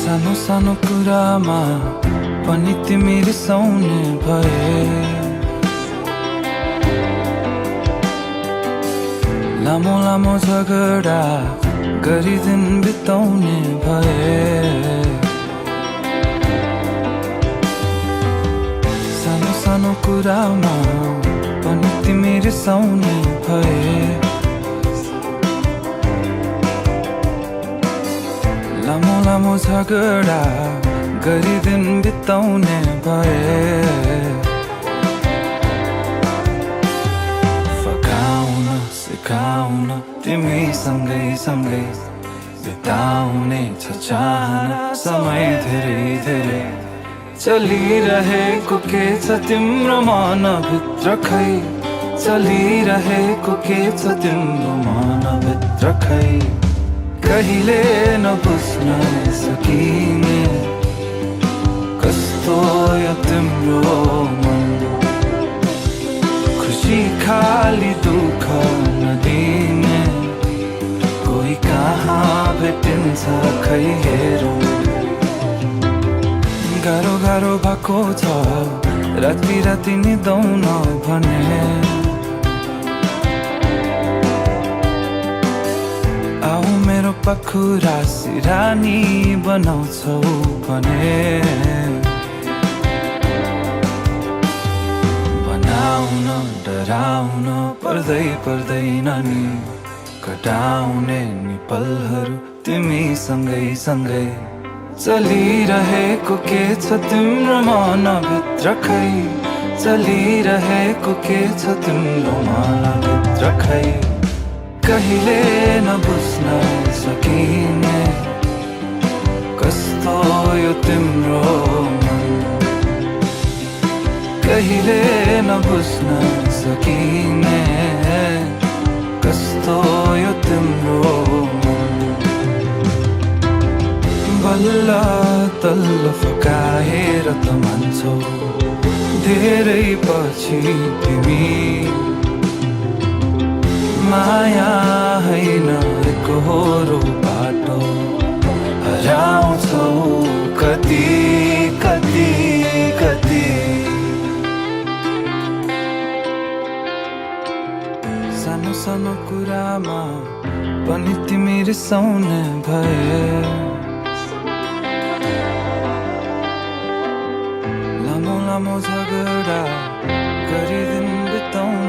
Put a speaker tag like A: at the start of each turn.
A: सानो सानो कुरामा पनि तिमी रिसाउने भए। लामो लामो झगडा गरी दिन बिताउने भए। सानो सानो कुरामा पनि तिमी रिसाउने भए। लामो लामो झगडा गरी दिन बिताउने भए। फकाउन सिकाउन तिमी सँगै सँगै बिताउने छ चाहना समय धेरै धेरै। चलिरहेको के छ तिम्रो मनभित्र खै, चलिरहेको के छ तिम्रो मनभित्र खै। कहिले नबुझ्न सकिने कस्तो यो तिम्रो मन, खुसी खाली दुःख नदिने कोही कहाँ भेटिन्छ खै हेरौँ। गाह्रो गाह्रो भएको छ राति राति निदाउन भने। आऊ मेरो पाखुरा सिरानी बनाउँछौ भने। बनाउन डराउन पर्दैन नि, कटाउने नि पलहरू तिमी सँगै सँगै। चलिरहेको के छ तिम्रो मनभित्र खै, चलिरहेको के छ तिम्रो मनभित्र खै। कहिले नबुझ्न सकिने कस्तो यो तिम्रो मन, कहिले नबुझ्न सकिने कस्तो यो तिम्रो मन। बल्ल तल्लो फकाएर त मान्छौ धेरै पछि तिमी। माया होइन एकहोरो बाटो हराउँछौ कति कति कति। सानो सानो कुरामा पनि तिमी रिसाउने भए। लामो लामो झगडा गरी दिन बिताउने